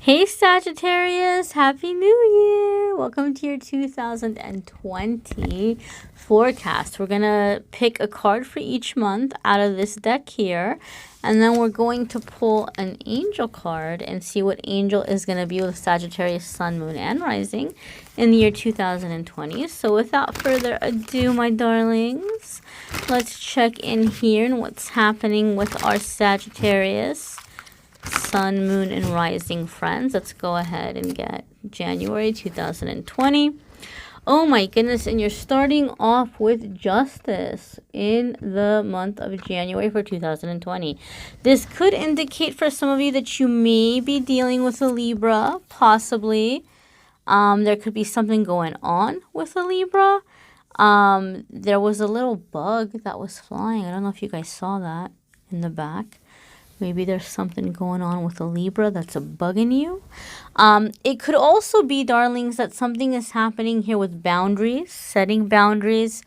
Hey Sagittarius, Happy New Year! Welcome to your 2020 forecast. We're going to pick a card for each month out of this deck here. And then we're going to pull an angel card and see what angel is going to be with Sagittarius, Sun, Moon, and Rising in the year 2020. So without further ado, my darlings, let's check in here and what's happening with our Sagittarius, Sun, Moon, and Rising friends. Let's go ahead and get January 2020. Oh my goodness, and you're starting off with Justice in the month of January for 2020. This could indicate for some of you that you may be dealing with a Libra, possibly. There could be something going on with a Libra. There was a little bug that was flying. I don't know if you guys saw that in the back. Maybe there's something going on with a Libra that's bugging you. It could also be, darlings, that something is happening here with boundaries, setting boundaries.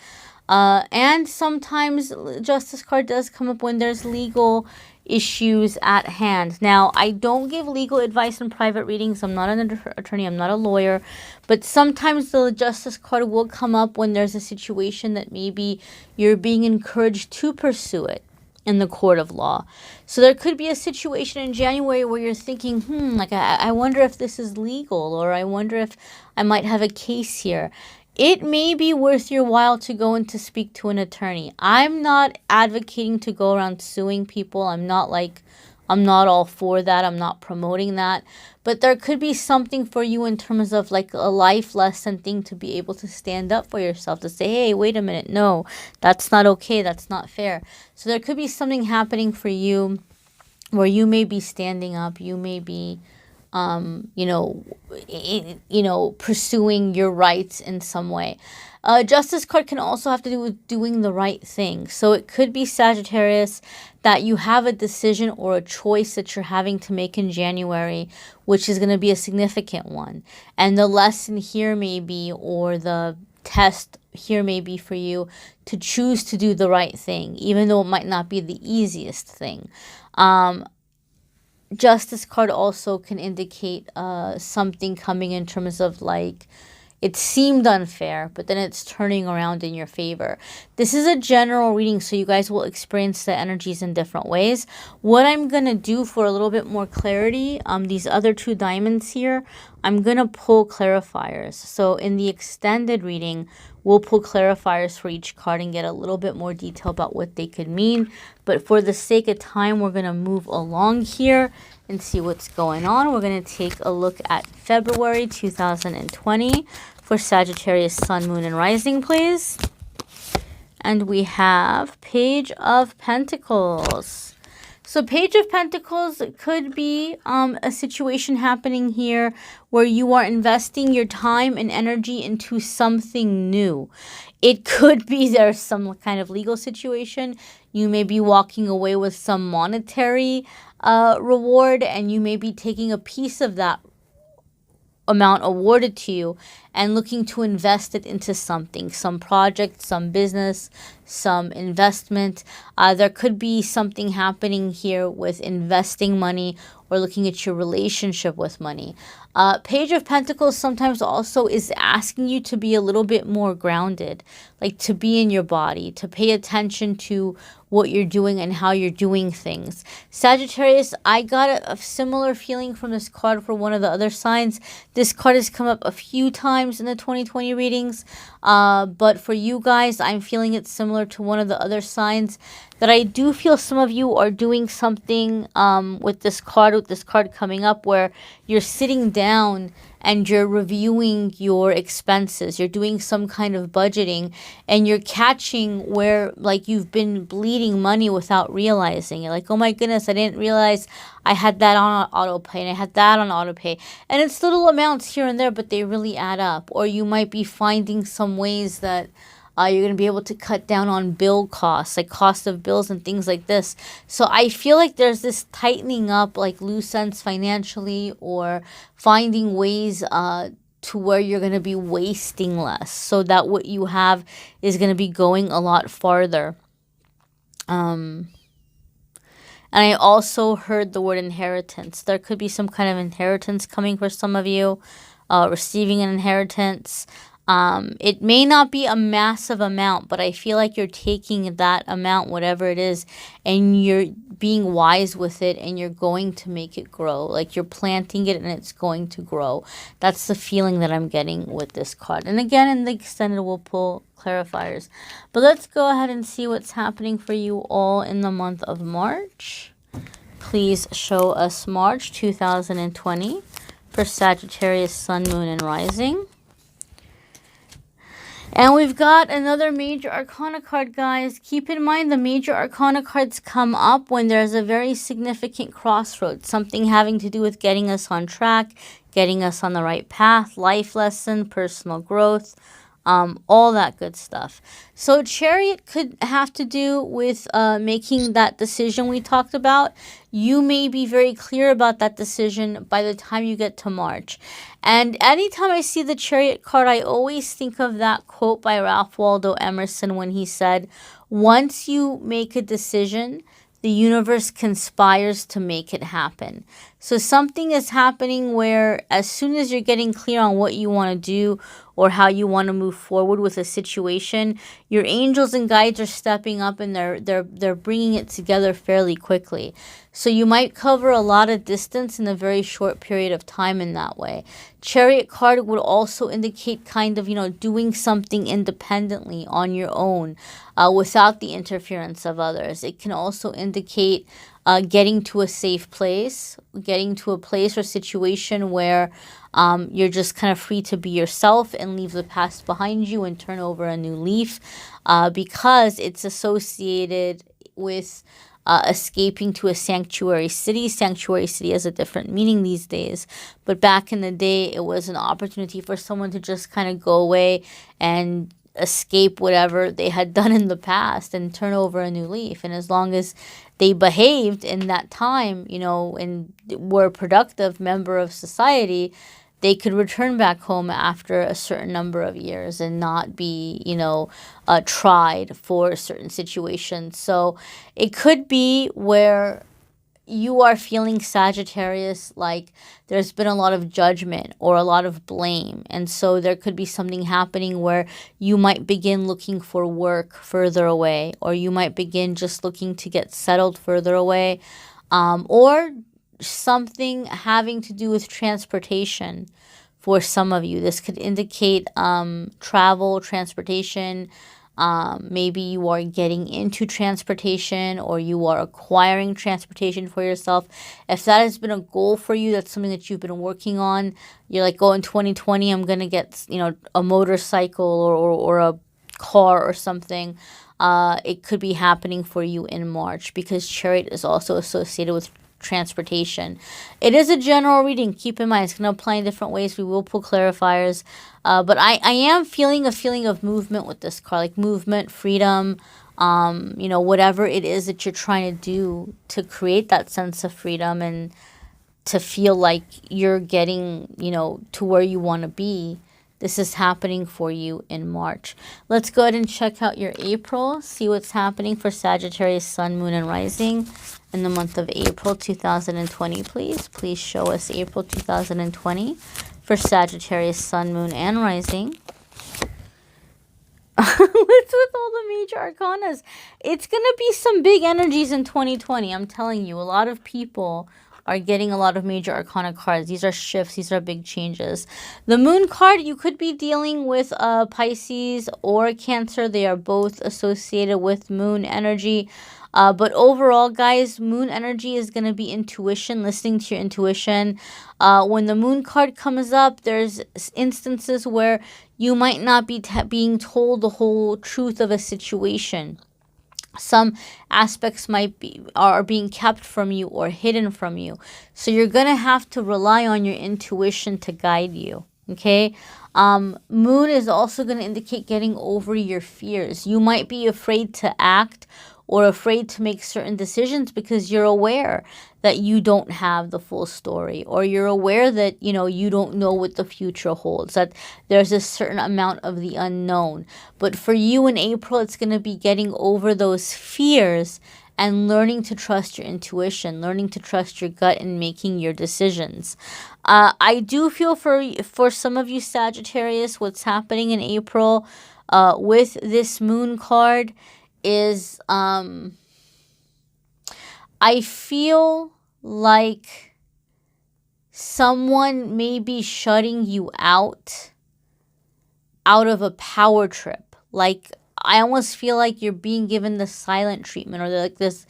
And sometimes Justice card does come up when there's legal issues at hand. Now, I don't give legal advice in private readings. I'm not an attorney. I'm not a lawyer. But sometimes the Justice card will come up when there's a situation that maybe you're being encouraged to pursue it in the court of law. So there could be a situation in January where you're thinking, I wonder if this is legal, or I wonder if I might have a case here. It may be worth your while to go and to speak to an attorney. I'm not advocating to go around suing people. I'm not all for that. I'm not promoting that. But there could be something for you in terms of like a life lesson thing to be able to stand up for yourself, to say, hey, wait a minute. No, that's not okay. That's not fair. So there could be something happening for you where you may be standing up. You may be, pursuing your rights in some way. Justice card can also have to do with doing the right thing. So it could be, Sagittarius, that you have a decision or a choice that you're having to make in January, which is going to be a significant one. And the lesson here may be, or the test here may be for you to choose to do the right thing, even though it might not be the easiest thing. Justice card also can indicate something coming in terms of like, it seemed unfair, but then it's turning around in your favor. This is a general reading, so you guys will experience the energies in different ways. What I'm going to do for a little bit more clarity, these other two diamonds here, I'm going to pull clarifiers. So in the extended reading, we'll pull clarifiers for each card and get a little bit more detail about what they could mean. But for the sake of time, we're going to move along here and see what's going on. We're going to take a look at February 2020 for Sagittarius, Sun, Moon, and Rising, please. And we have Page of Pentacles. So Page of Pentacles could be a situation happening here where you are investing your time and energy into something new. It could be there's some kind of legal situation. You may be walking away with some monetary reward, and you may be taking a piece of that amount awarded to you and looking to invest it into something, some project, some business, some investment. There could be something happening here with investing money or looking at your relationship with money. Page of Pentacles sometimes also is asking you to be a little bit more grounded, like to be in your body, to pay attention to what you're doing and how you're doing things. Sagittarius, I got a similar feeling from this card for one of the other signs. This card has come up a few times in the 2020 readings, but for you guys, I'm feeling it similar to one of the other signs, that I do feel some of you are doing something with this card coming up, where you're sitting down and you're reviewing your expenses. You're doing some kind of budgeting, and you're catching where like you've been bleeding money without realizing it. Like, oh my goodness, I didn't realize I had that on auto pay and I had that on auto pay. And it's little amounts here and there, but they really add up. Or you might be finding some ways that you're going to be able to cut down on bill costs, like cost of bills and things like this. So I feel like there's this tightening up, like loose ends financially, or finding ways to where you're going to be wasting less, so that what you have is going to be going a lot farther. And I also heard the word inheritance. There could be some kind of inheritance coming for some of you, receiving an inheritance. It may not be a massive amount, but I feel like you're taking that amount, whatever it is, and you're being wise with it, and you're going to make it grow. Like you're planting it and it's going to grow. That's the feeling that I'm getting with this card. And again, in the extended, we'll pull clarifiers. But let's go ahead and see what's happening for you all in the month of March. Please show us March 2020 for Sagittarius, Sun, Moon, and Rising. And we've got another major arcana card, guys. Keep in mind the major arcana cards come up when there's a very significant crossroads, something having to do with getting us on track, getting us on the right path, life lesson, personal growth, all that good stuff. So Chariot could have to do with making that decision we talked about. You may be very clear about that decision by the time you get to March. And anytime I see the Chariot card, I always think of that quote by Ralph Waldo Emerson when he said, once you make a decision, the universe conspires to make it happen. So something is happening where as soon as you're getting clear on what you want to do or how you want to move forward with a situation, your angels and guides are stepping up and they're bringing it together fairly quickly. So you might cover a lot of distance in a very short period of time in that way. Chariot card would also indicate kind of, doing something independently on your own without the interference of others. It can also indicate getting to a safe place, getting to a place or situation where you're just kind of free to be yourself and leave the past behind you and turn over a new leaf because it's associated with escaping to a sanctuary city. Sanctuary city has a different meaning these days, but back in the day, it was an opportunity for someone to just kind of go away and escape whatever they had done in the past and turn over a new leaf. And as long as they behaved in that time, and were a productive member of society, they could return back home after a certain number of years and not be, tried for certain situations. So it could be where you are feeling, Sagittarius, like there's been a lot of judgment or a lot of blame. And so there could be something happening where you might begin looking for work further away, or you might begin just looking to get settled further away, or something having to do with transportation for some of you. This could indicate travel, transportation. Maybe you are getting into transportation or you are acquiring transportation for yourself. If that has been a goal for you, that's something that you've been working on. You're like, in 2020, I'm going to get, a motorcycle or a car or something. It could be happening for you in March because Chariot is also associated with transportation. It is a general reading. Keep in mind, it's going to apply in different ways. We will pull clarifiers. But I am feeling a feeling of movement with this card, like movement, freedom, whatever it is that you're trying to do to create that sense of freedom and to feel like you're getting, to where you want to be. This is happening for you in March. Let's go ahead and check out your April, see what's happening for Sagittarius, Sun, Moon, and Rising in the month of April 2020, please. Please show us April 2020 for Sagittarius, Sun, Moon, and Rising. What's with all the major arcanas? It's going to be some big energies in 2020. I'm telling you, a lot of people are getting a lot of major arcana cards. These are shifts. These are big changes. The Moon card, you could be dealing with Pisces or Cancer. They are both associated with Moon energy. But overall, guys, Moon energy is going to be intuition, listening to your intuition. When the Moon card comes up, there's instances where you might not be being told the whole truth of a situation. Some aspects are being kept from you or hidden from you. So you're going to have to rely on your intuition to guide you. Okay? Moon is also going to indicate getting over your fears. You might be afraid to act or afraid to make certain decisions because you're aware that you don't have the full story, or you're aware that, you don't know what the future holds, that there's a certain amount of the unknown. But for you in April, it's going to be getting over those fears and learning to trust your intuition, learning to trust your gut in making your decisions. I do feel for some of you Sagittarius, what's happening in April with this moon card is I feel like someone may be shutting you out of a power trip. Like, I almost feel like you're being given the silent treatment, or there's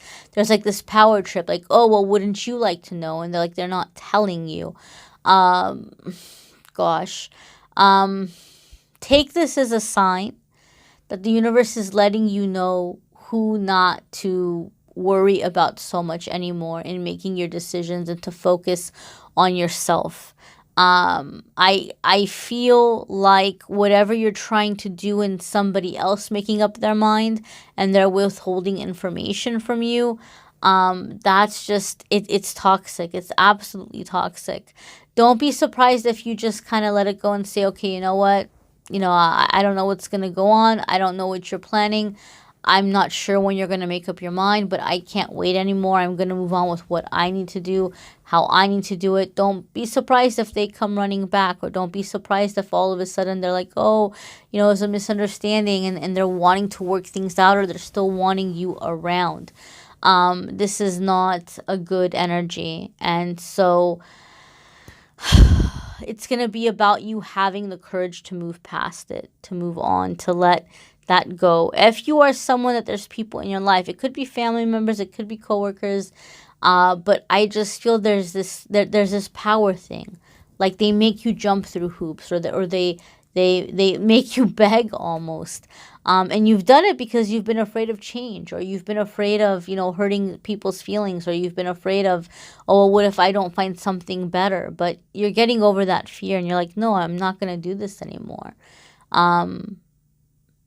like this power trip, like, oh, well, wouldn't you like to know? And they're not telling you. Gosh. Take this as a sign that the universe is letting you know who not to worry about so much anymore in making your decisions, and to focus on yourself. I feel like whatever you're trying to do in somebody else making up their mind and they're withholding information from you, that's just, it's toxic. It's absolutely toxic. Don't be surprised if you just kind of let it go and say, okay, you know what? I don't know what's going to go on. I don't know what you're planning. I'm not sure when you're going to make up your mind, but I can't wait anymore. I'm going to move on with what I need to do, how I need to do it. Don't be surprised if they come running back, or don't be surprised if all of a sudden they're like, oh, it was a misunderstanding, and they're wanting to work things out, or they're still wanting you around. This is not a good energy. And so it's going to be about you having the courage to move past it, to move on, to let that go. If you are someone that there's people in your life, it could be family members, it could be coworkers, but I just feel there's this power thing. Like, they make you jump through hoops, or they make you beg almost. And you've done it because you've been afraid of change, or you've been afraid of, hurting people's feelings, or you've been afraid of, oh, well, what if I don't find something better? But you're getting over that fear, and you're like, no, I'm not going to do this anymore.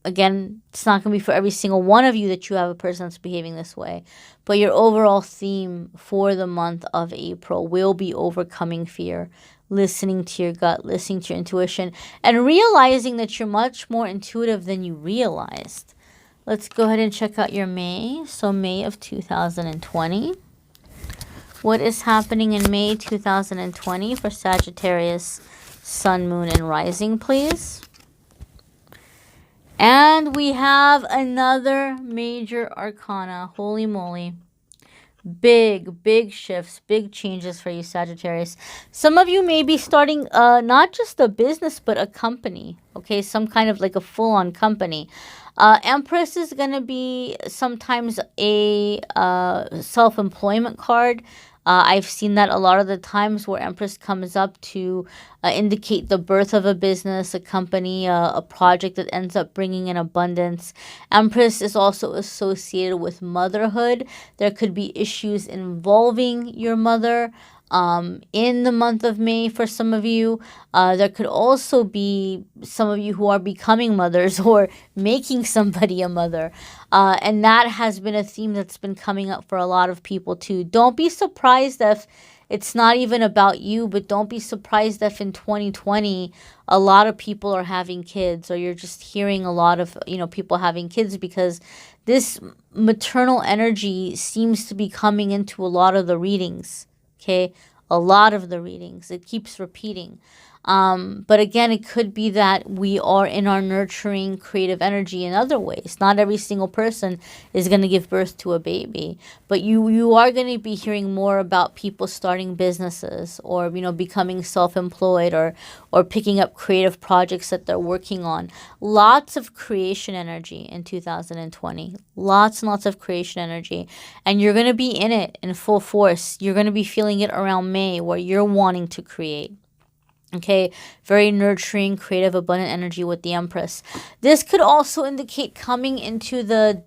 Again, it's not going to be for every single one of you that you have a person that's behaving this way. But your overall theme for the month of April will be overcoming fear, listening to your gut, listening to your intuition, and realizing that you're much more intuitive than you realized. Let's go ahead and check out your May. So May of 2020. What is happening in May 2020 for Sagittarius, Sun, Moon, and Rising, please? And we have another major arcana. Holy moly. Big shifts, big changes for you, Sagittarius. Some of you may be starting not just a business, but a company. Okay, some kind of like a full-on company. Empress is going to be sometimes a self-employment card. I've seen that a lot of the times where Empress comes up to indicate the birth of a business, a company, a project that ends up bringing in abundance. Empress is also associated with motherhood. There could be issues involving your mother in the month of May for some of you. There could also be some of you who are becoming mothers or making somebody a mother. And that has been a theme that's been coming up for a lot of people too. Don't be surprised if it's not even about you, but don't be surprised if in 2020 a lot of people are having kids, or you're just hearing a lot of, people having kids, because this maternal energy seems to be coming into a lot of the readings. Okay, a lot of the readings. It keeps repeating. But again, it could be that we are in our nurturing creative energy in other ways. Not every single person is going to give birth to a baby, but you are going to be hearing more about people starting businesses, or becoming self-employed, or picking up creative projects that they're working on. Lots of creation energy in 2020. Lots and lots of creation energy, and you're going to be in it in full force. You're going to be feeling it around May, where you're wanting to create. Okay, very nurturing, creative, abundant energy with the Empress. This could also indicate coming into the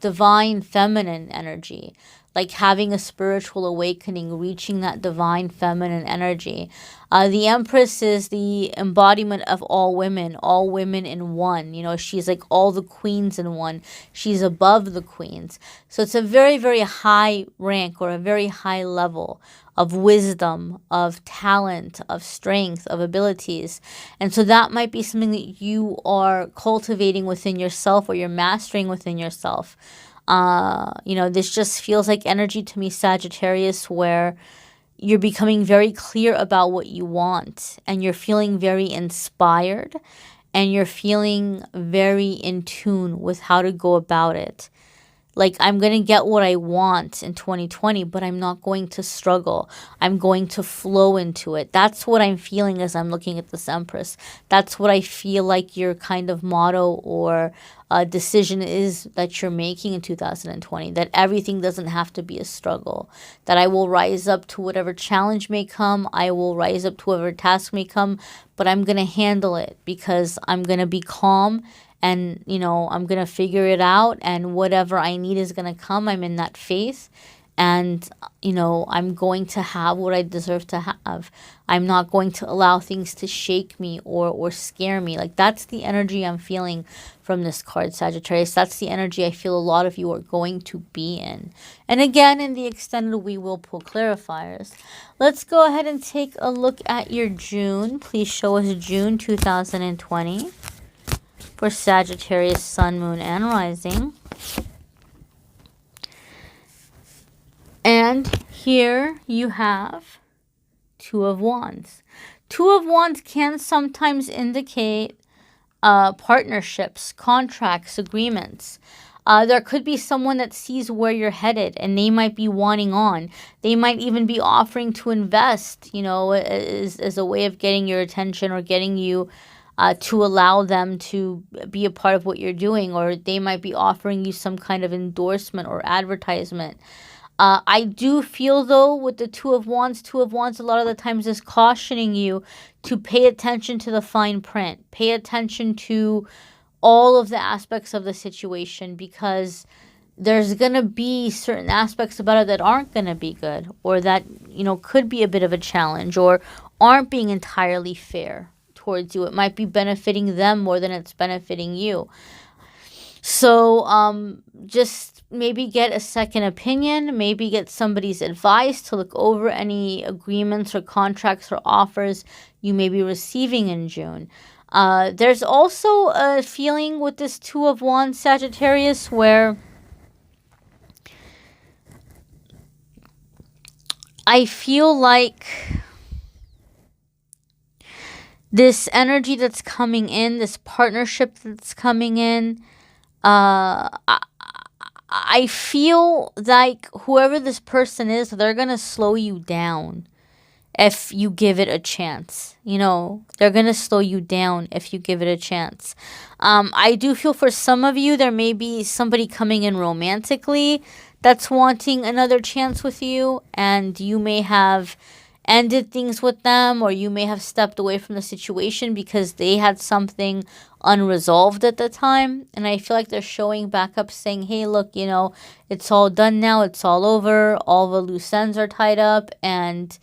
divine feminine energy, like having a spiritual awakening, reaching that divine feminine energy. The Empress is the embodiment of all women in one. She's like all the queens in one. She's above the queens. So it's a very, very high rank, or a very high level of wisdom, of talent, of strength, of abilities. And so that might be something that you are cultivating within yourself, or you're mastering within yourself. You know, this just feels like energy to me, Sagittarius, where you're becoming very clear about what you want, and you're feeling very inspired, and you're feeling very in tune with how to go about it. Like, I'm going to get what I want in 2020, but I'm not going to struggle. I'm going to flow into it. That's what I'm feeling as I'm looking at this Empress. That's what I feel like your kind of motto or decision is that you're making in 2020, that everything doesn't have to be a struggle, that I will rise up to whatever challenge may come. I will rise up to whatever task may come, but I'm going to handle it because I'm going to be calm. And, you know, I'm going to figure it out, and whatever I need is going to come. I'm in that faith, and, you know, I'm going to have what I deserve to have. I'm not going to allow things to shake me or scare me. Like, that's the energy I'm feeling from this card, Sagittarius. That's the energy I feel a lot of you are going to be in. And again, in the extended, we will pull clarifiers. Let's go ahead and take a look at your June. Please show us June 2020. For Sagittarius, Sun, Moon, and Rising. And here you have Two of Wands. Two of Wands can sometimes indicate partnerships, contracts, agreements. There could be someone that sees where you're headed, and they might be wanting on. They might even be offering to invest, you know, as a way of getting your attention or getting you to allow them to be a part of what you're doing, or they might be offering you some kind of endorsement or advertisement. I do feel, though, with the Two of Wands a lot of the times is cautioning you to pay attention to the fine print. Pay attention to all of the aspects of the situation, because there's going to be certain aspects about it that aren't going to be good, or that, you know, could be a bit of a challenge, or aren't being entirely fair towards you. It might be benefiting them more than it's benefiting you. So just maybe get a second opinion, maybe get somebody's advice to look over any agreements or contracts or offers you may be receiving in June. There's also a feeling with this Two of Wands, Sagittarius, where I feel like this energy that's coming in, this partnership that's coming in, I feel like whoever this person is, they're going to slow you down if you give it a chance. You know, they're going to slow you down if you give it a chance. I do feel for some of you, there may be somebody coming in romantically that's wanting another chance with you, and you may have ended things with them, or you may have stepped away from the situation because they had something unresolved at the time. And I feel like they're showing back up saying, hey, look, you know, it's all done now. It's all over. All the loose ends are tied up. And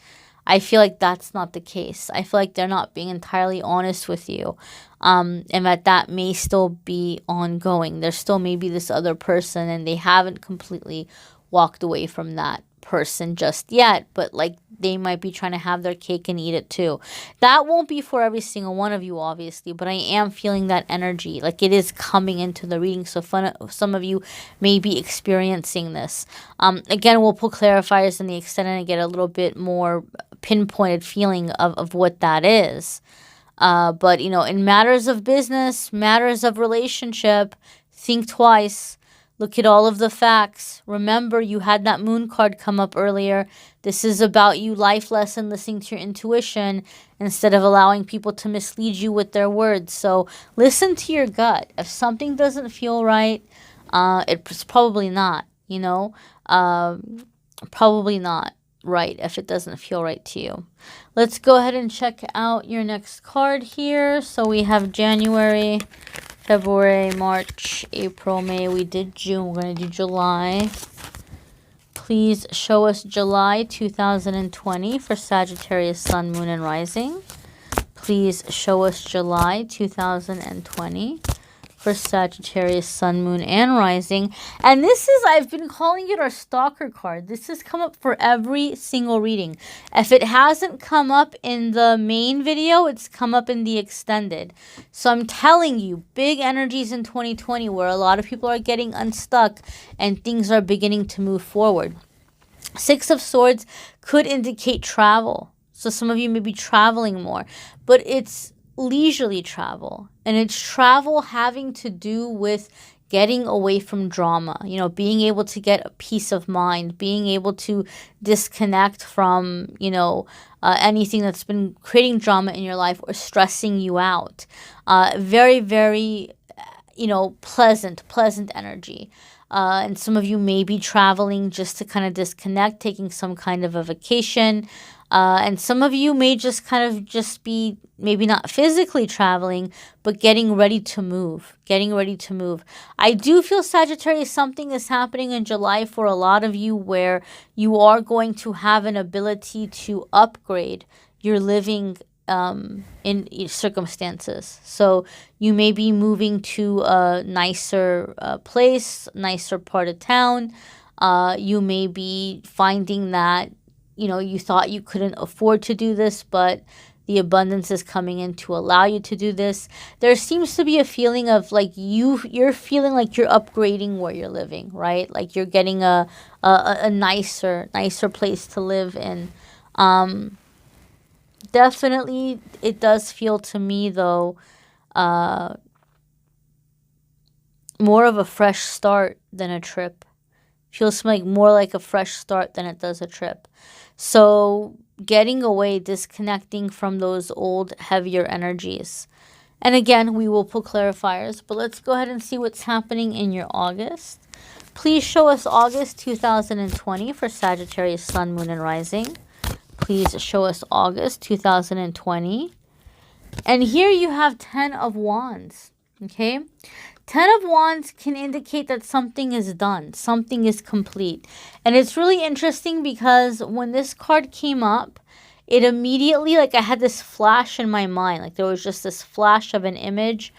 I feel like that's not the case. I feel like they're not being entirely honest with you. And that may still be ongoing. There still may be this other person, and they haven't completely walked away from that person just yet, but like they might be trying to have their cake and eat it too. That won't be for every single one of you, obviously, but I am feeling that energy, like it is coming into the reading. So some of you may be experiencing this. Again, we'll pull clarifiers in the extended and get a little bit more pinpointed feeling of what that is. But you know, in matters of business, matters of relationship, think twice. Look at all of the facts. Remember, you had that moon card come up earlier. This is about you, life lesson, listening to your intuition instead of allowing people to mislead you with their words. So listen to your gut. If something doesn't feel right, it's probably not, you know, probably not right if it doesn't feel right to you. Let's go ahead and check out your next card here. So we have January, February, March, April, May. We did June. We're going to do July. Please show us July 2020 for Sagittarius, Sun, Moon, and Rising. Please show us July 2020 for for Sagittarius, Sun, Moon, and Rising. And this is, I've been calling it our stalker card. This has come up for every single reading. If it hasn't come up in the main video, it's come up in the extended. So I'm telling you, big energies in 2020 where a lot of people are getting unstuck and things are beginning to move forward. Six of Swords could indicate travel. So some of you may be traveling more, but it's leisurely travel, and it's travel having to do with getting away from drama, you know, being able to get a peace of mind, being able to disconnect from, you know, anything that's been creating drama in your life or stressing you out. Very, very, you know, pleasant energy. And some of you may be traveling just to kind of disconnect, taking some kind of a vacation. And some of you may just kind of just be maybe not physically traveling, but getting ready to move, I do feel, Sagittarius, something is happening in July for a lot of you where you are going to have an ability to upgrade your living in circumstances. So you may be moving to a nicer place, nicer part of town. You may be finding that, you know, you thought you couldn't afford to do this, but the abundance is coming in to allow you to do this. There seems to be a feeling of like you're feeling like you're upgrading where you're living, right? Like you're getting a nicer place to live in. Definitely, it does feel to me, though, more of a fresh start than a trip. Feels like more like a fresh start than it does a trip. So getting away, disconnecting from those old, heavier energies. And again, we will pull clarifiers, but let's go ahead and see what's happening in your August. Please show us August 2020 for Sagittarius, Sun, Moon, and Rising. Please show us August 2020. And here you have 10 of Wands, okay? 10 of Wands can indicate that something is done, something is complete. And it's really interesting because when this card came up, it immediately, like I had this flash in my mind, like there was just this flash of an image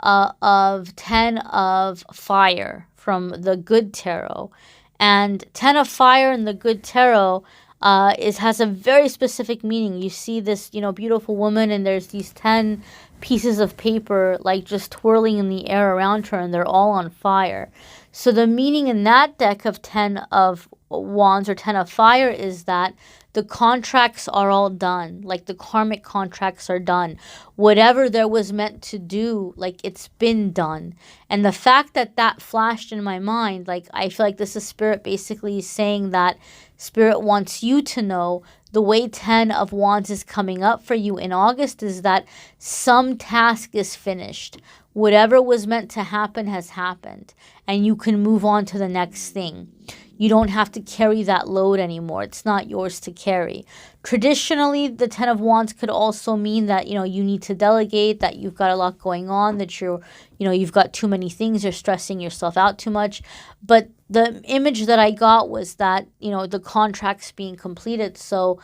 of 10 of Fire from the Good Tarot. And 10 of Fire in the Good Tarot has a very specific meaning. You see this, you know, beautiful woman, and there's these 10 pieces of paper like just twirling in the air around her, and they're all on fire. So the meaning in that deck of 10 of Wands or 10 of Fire is that the contracts are all done, like the karmic contracts are done. Whatever there was meant to do, like it's been done. And the fact that that flashed in my mind, like I feel like this is Spirit basically saying that Spirit wants you to know the way 10 of Wands is coming up for you in August is that some task is finished. Whatever was meant to happen has happened, and you can move on to the next thing. You don't have to carry that load anymore. It's not yours to carry. Traditionally, the 10 of Wands could also mean that, you know, you need to delegate, that you've got a lot going on, that you've got too many things, you're stressing yourself out too much. But the image that I got was that, you know, the contract's being completed. So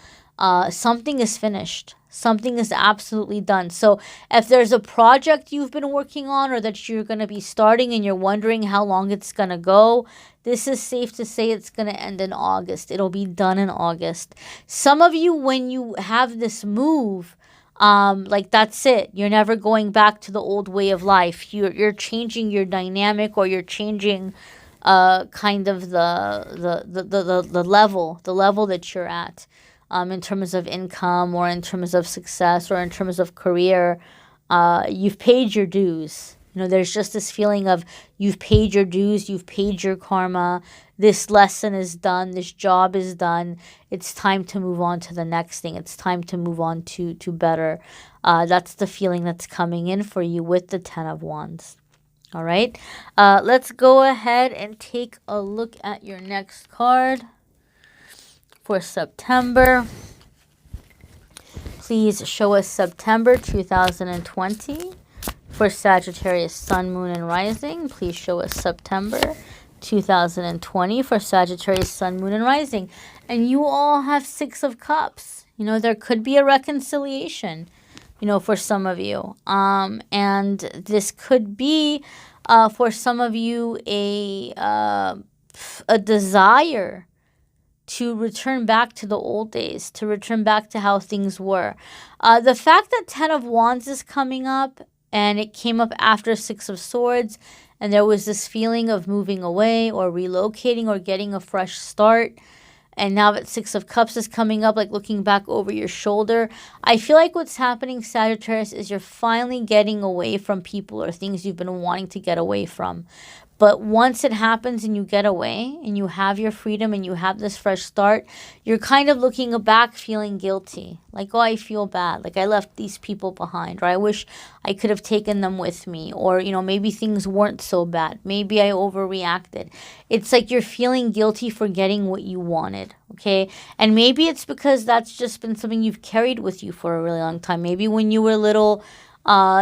something is finished. Something is absolutely done. So if there's a project you've been working on or that you're going to be starting and you're wondering how long it's going to go, this is safe to say it's going to end in August. It'll be done in August. Some of you, when you have this move, like that's it. You're never going back to the old way of life. You're changing your dynamic, or you're changing kind of the level that you're at. In terms of income, or in terms of success, or in terms of career, you've paid your dues. You know, there's just this feeling of you've paid your dues, you've paid your karma, this lesson is done, this job is done, it's time to move on to the next thing, it's time to move on to better. That's the feeling that's coming in for you with the 10 of Wands. All right, let's go ahead and take a look at your next card for September. Please show us September 2020 for Sagittarius, Sun, Moon, and Rising. Please show us September 2020 for Sagittarius, Sun, Moon, and Rising. And you all have 6 of Cups. You know, there could be a reconciliation. you know, for some of you. And this could be, for some of you, a desire to return back to the old days, to return back to how things were. The fact that 10 of Wands is coming up, and it came up after 6 of Swords, and there was this feeling of moving away or relocating or getting a fresh start, and now that 6 of Cups is coming up, like looking back over your shoulder, I feel like what's happening, Sagittarius, is you're finally getting away from people or things you've been wanting to get away from. But once it happens and you get away and you have your freedom and you have this fresh start, you're kind of looking back feeling guilty. Like, oh, I feel bad. Like, I left these people behind, or I wish I could have taken them with me. Or, you know, maybe things weren't so bad. Maybe I overreacted. It's like you're feeling guilty for getting what you wanted, okay? And maybe it's because that's just been something you've carried with you for a really long time. Maybe when you were little,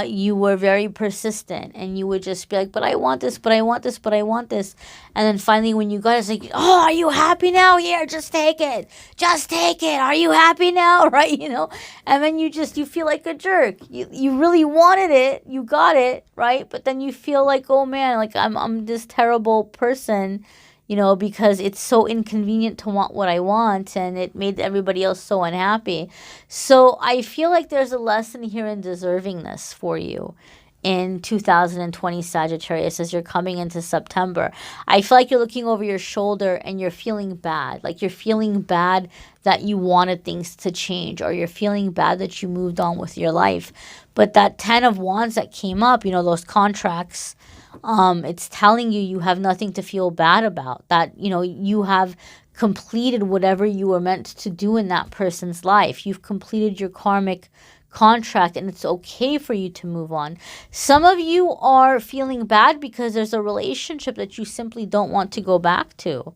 you were very persistent and you would just be like, but I want this, but I want this, but I want this. And then finally when you got it, it's like, oh, are you happy now? Here, just take it. Just take it. Are you happy now? Right? You know, and then you feel like a jerk. You really wanted it. You got it. Right? But then you feel like, oh man, like I'm this terrible person, you know, because it's so inconvenient to want what I want and it made everybody else so unhappy. So I feel like there's a lesson here in deservingness for you in 2020, Sagittarius, as you're coming into September. I feel like you're looking over your shoulder and you're feeling bad. Like you're feeling bad that you wanted things to change, or you're feeling bad that you moved on with your life. But that 10 of Wands that came up, you know, those contracts, it's telling you have nothing to feel bad about, that, you know, you have completed whatever you were meant to do in that person's life. You've completed your karmic contract and it's okay for you to move on. Some of you are feeling bad because there's a relationship that you simply don't want to go back to.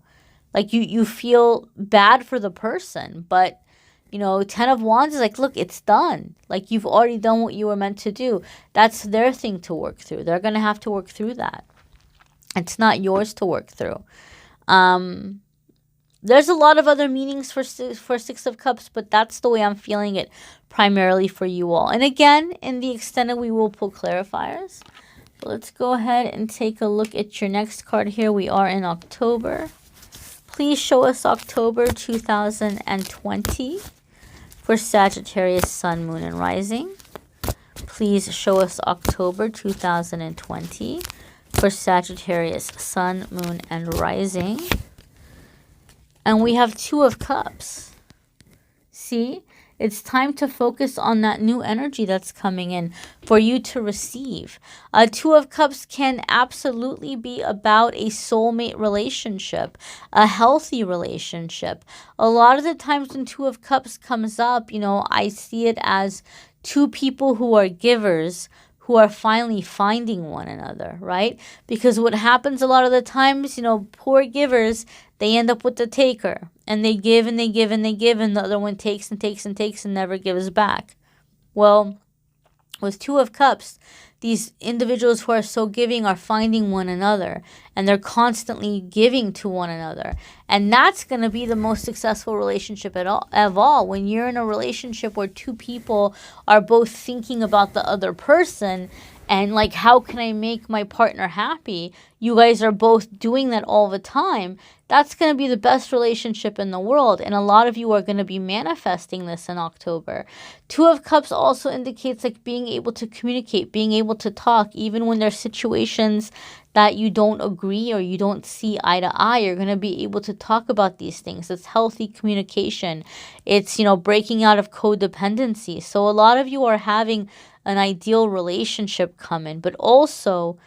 Like you feel bad for the person, but you know, 10 of Wands is like, look, it's done. Like, you've already done what you were meant to do. That's their thing to work through. They're going to have to work through that. It's not yours to work through. There's a lot of other meanings for 6 of Cups, but that's the way I'm feeling it primarily for you all. And again, in the extended, we will pull clarifiers. So let's go ahead and take a look at your next card here. We are in October. Please show us October 2020. For Sagittarius, Sun, Moon, and Rising. Please show us October 2020 for Sagittarius, Sun, Moon, and Rising. And we have 2 of Cups. See? It's time to focus on that new energy that's coming in for you to receive. 2 of Cups can absolutely be about a soulmate relationship, a healthy relationship. A lot of the times when 2 of Cups comes up, you know, I see it as 2 people who are givers who are finally finding one another, right? Because what happens a lot of the times, you know, poor givers, they end up with the taker. And they give and they give and they give, and the other one takes and takes and takes and never gives back. Well, with 2 of Cups, these individuals who are so giving are finding one another. And they're constantly giving to one another. And that's going to be the most successful relationship of all. When you're in a relationship where 2 people are both thinking about the other person and like, how can I make my partner happy? You guys are both doing that all the time. That's going to be the best relationship in the world. And a lot of you are going to be manifesting this in October. 2 of Cups also indicates like being able to communicate, being able to talk, even when there's situations that you don't agree or you don't see eye to eye. You're going to be able to talk about these things. It's healthy communication. It's, you know, breaking out of codependency. So a lot of you are having an ideal relationship come in, but also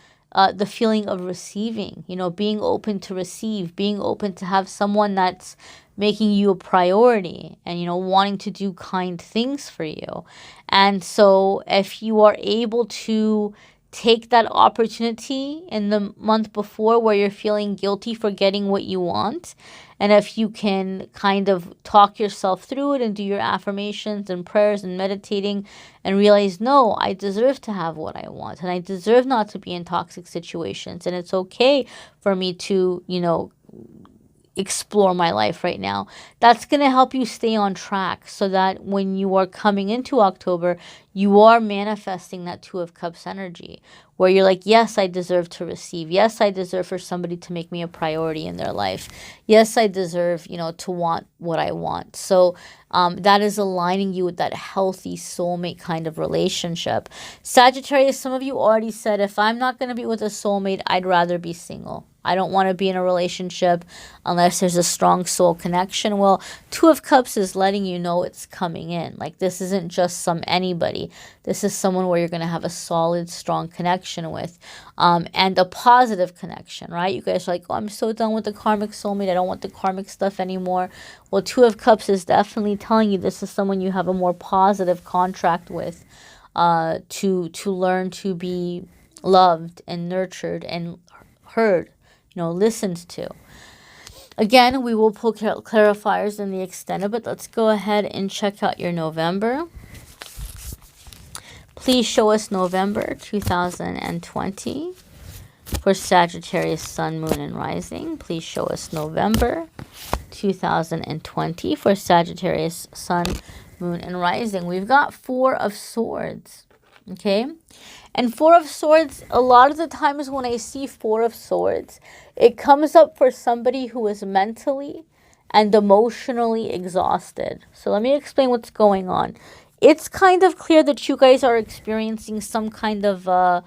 the feeling of receiving, you know, being open to receive, being open to have someone that's making you a priority and, you know, wanting to do kind things for you. And so if you are able to take that opportunity in the month before where you're feeling guilty for getting what you want, and if you can kind of talk yourself through it and do your affirmations and prayers and meditating and realize, no, I deserve to have what I want and I deserve not to be in toxic situations, and it's okay for me to, you know, explore my life right now. That's going to help you stay on track so that when you are coming into October, you are manifesting that Two of Cups energy where you're like, yes, I deserve to receive. Yes, I deserve for somebody to make me a priority in their life. Yes, I deserve, you know, to want what I want. So that is aligning you with that healthy soulmate kind of relationship. Sagittarius, some of you already said, if I'm not going to be with a soulmate, I'd rather be single. I don't want to be in a relationship unless there's a strong soul connection. Well, Two of Cups is letting you know it's coming in. Like, this isn't just some anybody. This is someone where you're going to have a solid, strong connection with, and a positive connection, right? You guys are like, oh, I'm so done with the karmic soulmate. I don't want the karmic stuff anymore. Well, Two of Cups is definitely telling you this is someone you have a more positive contract with, to learn to be loved and nurtured and heard, you know, listened to. Again, we will pull clarifiers in the extended, but let's go ahead and check out your November. Please show us November 2020 for Sagittarius, Sun, Moon, and Rising. Please show us November 2020 for Sagittarius, Sun, Moon, and Rising. We've got Four of Swords, okay? And Four of Swords, a lot of the times when I see Four of Swords, it comes up for somebody who is mentally and emotionally exhausted. So let me explain what's going on. It's kind of clear that you guys are experiencing some kind of a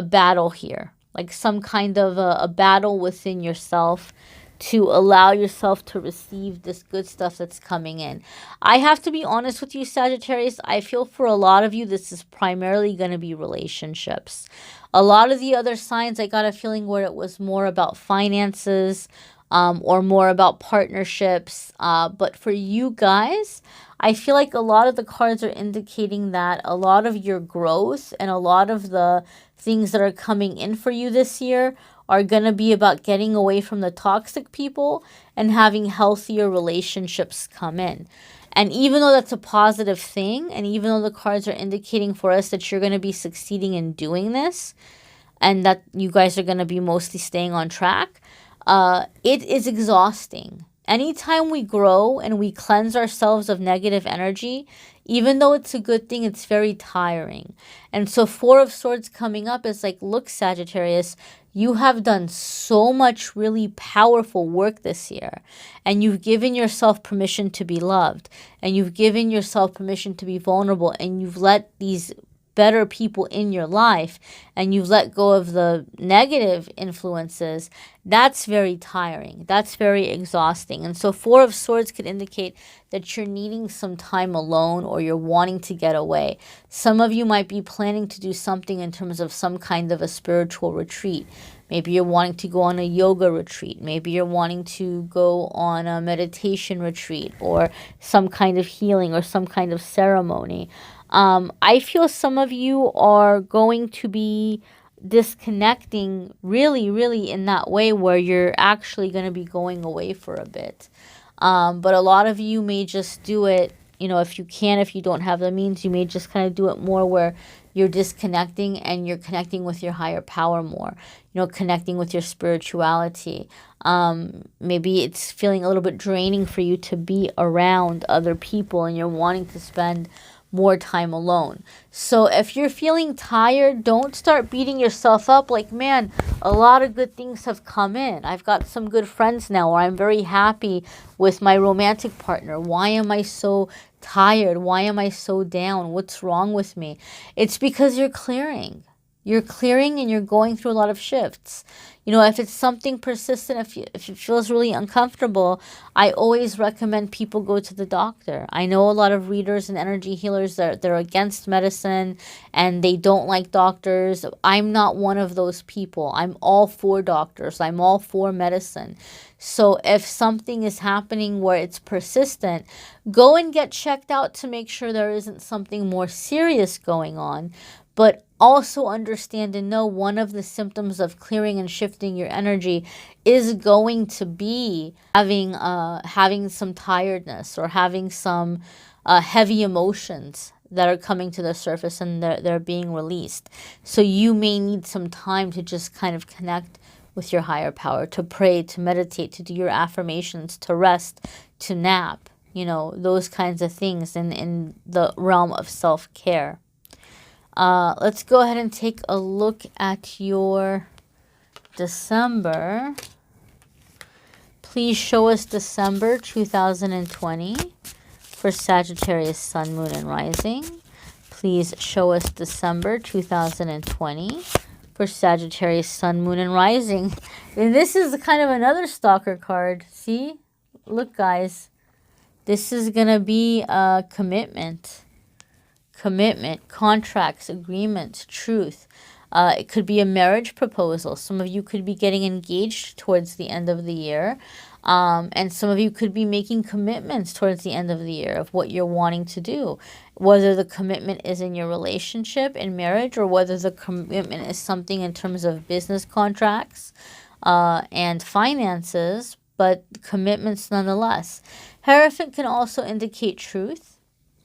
battle here, like some kind of a battle within yourself to allow yourself to receive this good stuff that's coming in. I have to be honest with you, Sagittarius. I feel for a lot of you, this is primarily going to be relationships. A lot of the other signs, I got a feeling where it was more about finances, or more about partnerships. But for you guys, I feel like a lot of the cards are indicating that a lot of your growth and a lot of the things that are coming in for you this year are going to be about getting away from the toxic people and having healthier relationships come in. And even though that's a positive thing, and even though the cards are indicating for us that you're going to be succeeding in doing this, and that you guys are going to be mostly staying on track, it is exhausting. Anytime we grow and we cleanse ourselves of negative energy, even though it's a good thing, it's very tiring. And so Four of Swords coming up is like, look, Sagittarius, you have done so much really powerful work this year, and you've given yourself permission to be loved, and you've given yourself permission to be vulnerable, and you've let these better people in your life, and you've let go of the negative influences. That's very tiring. That's very exhausting. And so Four of Swords could indicate that you're needing some time alone, or you're wanting to get away. Some of you might be planning to do something in terms of some kind of a spiritual retreat. Maybe you're wanting to go on a yoga retreat. Maybe you're wanting to go on a meditation retreat, or some kind of healing, or some kind of ceremony. I feel some of you are going to be disconnecting really, really in that way where you're actually going to be going away for a bit. But a lot of you may just do it, you know, if you can, if you don't have the means, you may just kind of do it more where you're disconnecting and you're connecting with your higher power more, you know, connecting with your spirituality. Maybe it's feeling a little bit draining for you to be around other people, and you're wanting to spend more time alone. So if you're feeling tired, don't start beating yourself up like, man, a lot of good things have come in. I've got some good friends now, or I'm very happy with my romantic partner. Why am I so tired? Why am I so down? What's wrong with me? It's because you're clearing. You're clearing and you're going through a lot of shifts. You know, if it's something persistent, if it feels really uncomfortable, I always recommend people go to the doctor. I know a lot of readers and energy healers that they're against medicine and they don't like doctors. I'm not one of those people. I'm all for doctors. I'm all for medicine. So if something is happening where it's persistent, go and get checked out to make sure there isn't something more serious going on. But also understand and know one of the symptoms of clearing and shifting your energy is going to be having some tiredness, or having some heavy emotions that are coming to the surface, and they're being released. So you may need some time to just kind of connect with your higher power, to pray, to meditate, to do your affirmations, to rest, to nap, you know, those kinds of things in the realm of self-care. Let's go ahead and take a look at your December. Please show us December 2020 for Sagittarius, Sun, Moon, and Rising. Please show us December 2020 for Sagittarius, Sun, Moon, and Rising. And this is kind of another stalker card. See? Look, guys. This is going to be a commitment. Commitment, contracts, agreements, truth. It could be a marriage proposal. Some of you could be getting engaged towards the end of the year. And some of you could be making commitments towards the end of the year of what you're wanting to do. Whether the commitment is in your relationship, in marriage, or whether the commitment is something in terms of business contracts and finances, but commitments nonetheless. Hierophant can also indicate truth.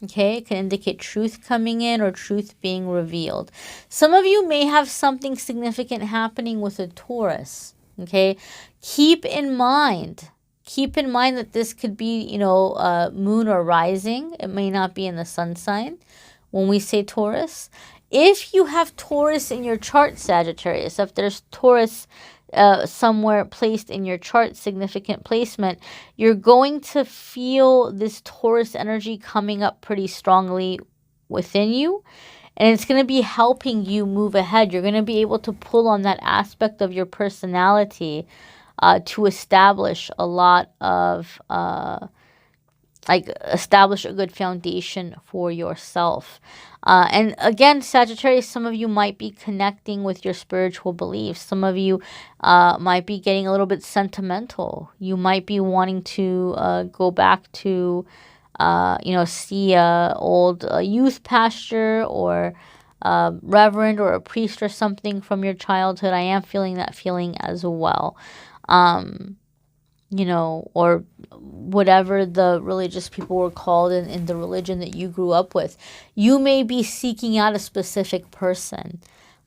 Okay, it can indicate truth coming in or truth being revealed. Some of you may have something significant happening with a Taurus. Okay, keep in mind that this could be, you know, moon or rising. It may not be in the sun sign when we say Taurus. If you have Taurus in your chart, Sagittarius, if there's Taurus somewhere placed in your chart, significant placement, you're going to feel this Taurus energy coming up pretty strongly within you. And it's going to be helping you move ahead. You're going to be able to pull on that aspect of your personality to establish a lot of, establish a good foundation for yourself. And again, Sagittarius, some of you might be connecting with your spiritual beliefs. Some of you might be getting a little bit sentimental. You might be wanting to go back to, you know, see a old youth pastor or reverend or a priest or something from your childhood. I am feeling that feeling as well. You know, or whatever the religious people were called in the religion that you grew up with. You may be seeking out a specific person.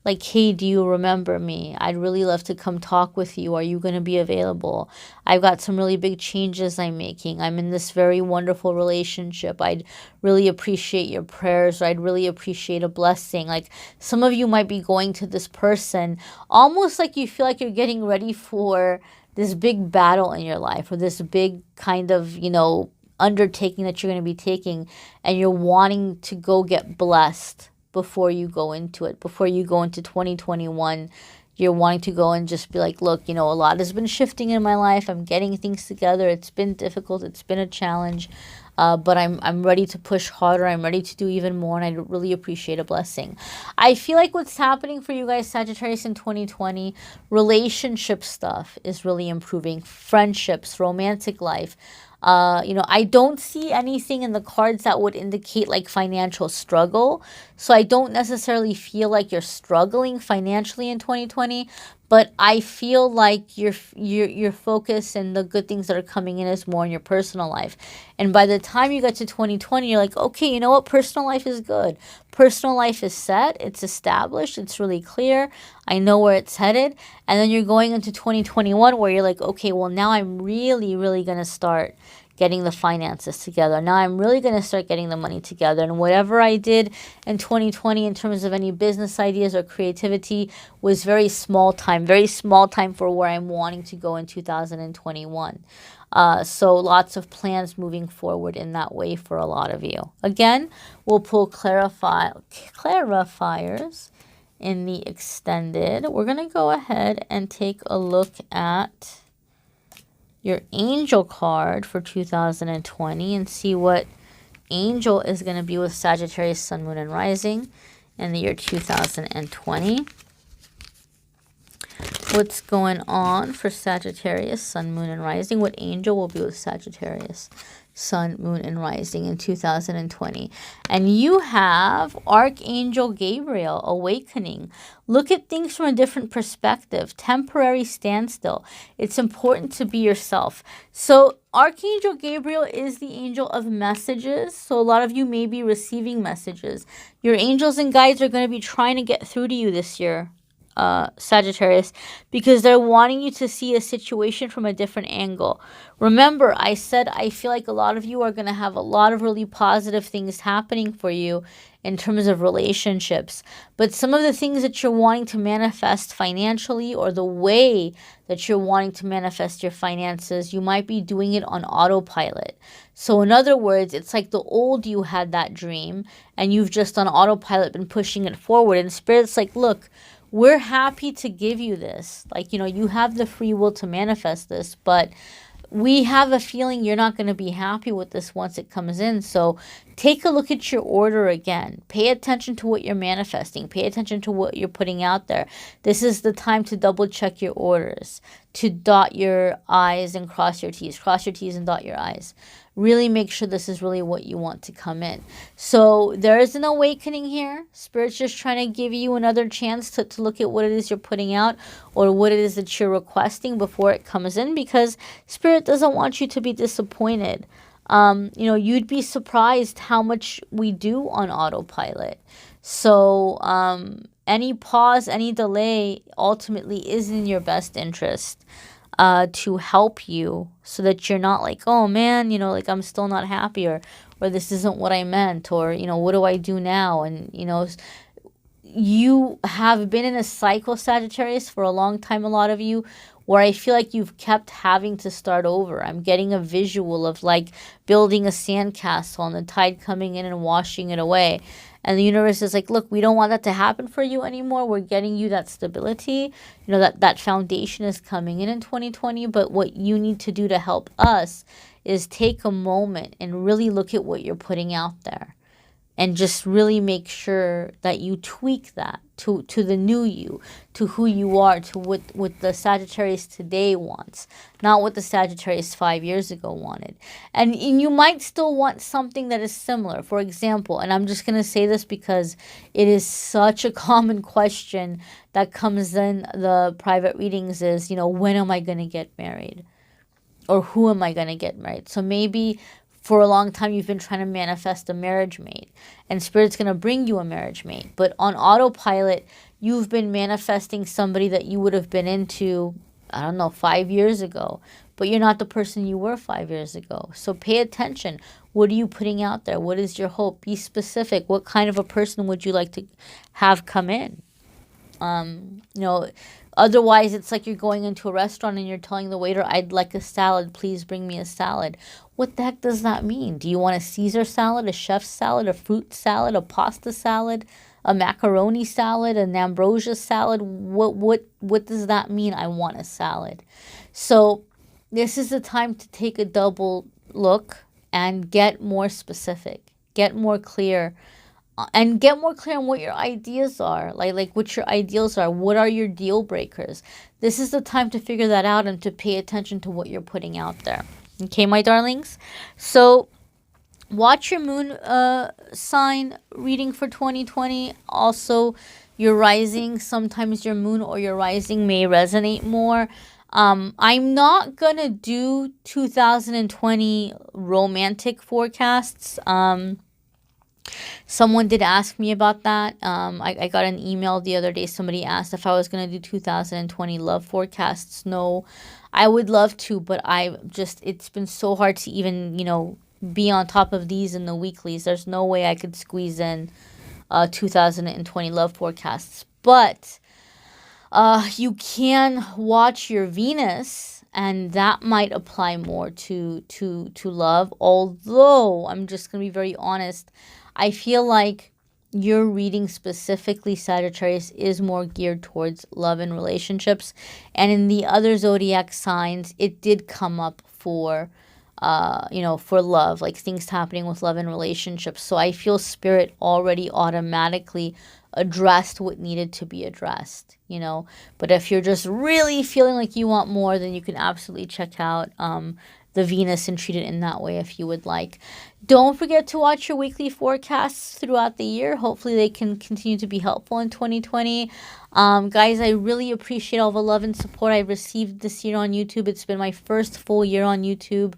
Like, hey, do you remember me? I'd really love to come talk with you. Are you going to be available? I've got some really big changes I'm making. I'm in this very wonderful relationship. I'd really appreciate your prayers. Or I'd really appreciate a blessing. Like, some of you might be going to this person almost like you feel like you're getting ready for this big battle in your life, or this big kind of, you know, undertaking that you're going to be taking, and you're wanting to go get blessed before you go into it, before you go into 2021. You're wanting to go and just be like, look, you know, a lot has been shifting in my life. I'm getting things together. It's been difficult. It's been a challenge. But I'm ready to push harder. I'm ready to do even more, and I really appreciate a blessing. I feel like what's happening for you guys, Sagittarius, in 2020, relationship stuff is really improving. Friendships, romantic life. You know, I don't see anything in the cards that would indicate like financial struggle. So I don't necessarily feel like you're struggling financially in 2020, but I feel like your focus and the good things that are coming in is more in your personal life. And by the time you get to 2020, you're like, okay, you know what? Personal life is good. Personal life is set. It's established. It's really clear. I know where it's headed. And then you're going into 2021 where you're like, okay, well, now I'm really, really going to start getting the finances together. Now I'm really going to start getting the money together. And whatever I did in 2020 in terms of any business ideas or creativity was very small time for where I'm wanting to go in 2021. So lots of plans moving forward in that way for a lot of you. Again, we'll pull clarifiers in the extended. We're going to go ahead and take a look at your angel card for 2020 and see what angel is going to be with Sagittarius, Sun, Moon, and Rising in the year 2020. What's going on for Sagittarius, Sun, Moon, and Rising? What angel will be with Sagittarius, Sun, Moon, and Rising in 2020? And you have Archangel Gabriel, Awakening. Look at things from a different perspective. Temporary standstill. It's important to be yourself. So Archangel Gabriel is the angel of messages. So a lot of you may be receiving messages. Your angels and guides are going to be trying to get through to you this year. Sagittarius, because they're wanting you to see a situation from a different angle. Remember, I said I feel like a lot of you are going to have a lot of really positive things happening for you in terms of relationships. But some of the things that you're wanting to manifest financially, or the way that you're wanting to manifest your finances, you might be doing it on autopilot. So in other words, it's like the old you had that dream and you've just on autopilot been pushing it forward. And Spirit's like, look, we're happy to give you this. Like, you know, you have the free will to manifest this, but we have a feeling you're not going to be happy with this once it comes in. So take a look at your order again. Pay attention to what you're manifesting. Pay attention to what you're putting out there. This is the time to double check your orders, to dot your I's and cross your T's. Cross your T's and dot your I's. Really make sure this is really what you want to come in. So there is an awakening here. Spirit's just trying to give you another chance to look at what it is you're putting out, or what it is that you're requesting before it comes in, because Spirit doesn't want you to be disappointed. You know, you'd be surprised how much we do on autopilot. So any pause, any delay ultimately is in your best interest. To help you, so that you're not like, oh man, you know, like I'm still not happy, or this isn't what I meant, or, you know, what do I do now? And, you know, you have been in a cycle, Sagittarius, for a long time, a lot of you, where I feel like you've kept having to start over. I'm getting a visual of like building a sandcastle and the tide coming in and washing it away. And the universe is like, look, we don't want that to happen for you anymore. We're getting you that stability. You know, that foundation is coming in 2020. But what you need to do to help us is take a moment and really look at what you're putting out there. And just really make sure that you tweak that to the new you, to who you are, to what the Sagittarius today wants, not what the Sagittarius 5 years ago wanted. And you might still want something that is similar. For example, and I'm just going to say this because it is such a common question that comes in the private readings is, you know, when am I going to get married? Or who am I going to get married? So maybe for a long time, you've been trying to manifest a marriage mate, and Spirit's going to bring you a marriage mate. But on autopilot, you've been manifesting somebody that you would have been into, I don't know, 5 years ago. But you're not the person you were 5 years ago. So pay attention. What are you putting out there? What is your hope? Be specific. What kind of a person would you like to have come in? You know, otherwise it's like you're going into a restaurant and you're telling the waiter, I'd like a salad, please bring me a salad. What the heck does that mean? Do you want a Caesar salad, a chef's salad, a fruit salad, a pasta salad, a macaroni salad, an ambrosia salad? What does that mean? I want a salad. So this is the time to take a double look and get more specific, get more clear. And get more clear on what your ideas are, like what your ideals are. What are your deal breakers? This is the time to figure that out and to pay attention to what you're putting out there. Okay, my darlings? So watch your moon sign reading for 2020. Also, your rising. Sometimes your moon or your rising may resonate more. I'm not going to do 2020 romantic forecasts. Someone did ask me about that. I got an email the other day. Somebody asked if I was going to do 2020 love forecasts. No, I would love to, but it's been so hard to even, you know, be on top of these in the weeklies. There's no way I could squeeze in 2020 love forecasts. But you can watch your Venus, and that might apply more to love. Although, I'm just going to be very honest, I feel like your reading specifically, Sagittarius, is more geared towards love and relationships. And in the other zodiac signs, it did come up for, you know, for love, like things happening with love and relationships. So I feel Spirit already automatically addressed what needed to be addressed, you know. But if you're just really feeling like you want more, then you can absolutely check out the Venus and treat it in that way if you would like. Don't forget to watch your weekly forecasts throughout the year. Hopefully they can continue to be helpful in 2020. Guys, I really appreciate all the love and support I've received this year on YouTube. It's been my first full year on YouTube.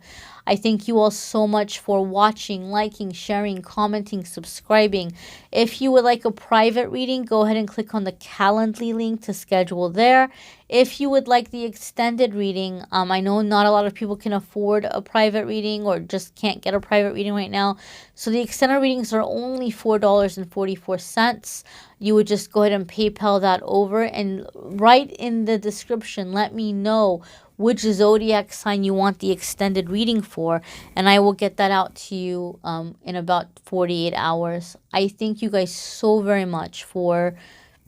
I thank you all so much for watching, liking, sharing, commenting, subscribing. If you would like a private reading, go ahead and click on the Calendly link to schedule there. If you would like the extended reading, I know not a lot of people can afford a private reading or just can't get a private reading right now. So the extended readings are only $4.44. You would just go ahead and PayPal that over, and right in the description, let me know which zodiac sign you want the extended reading for, and I will get that out to you in about 48 hours. I thank you guys so very much for,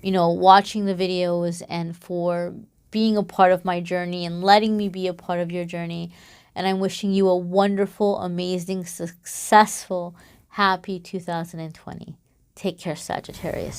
watching the videos and for being a part of my journey and letting me be a part of your journey. And I'm wishing you a wonderful, amazing, successful, happy 2020. Take care, Sagittarius.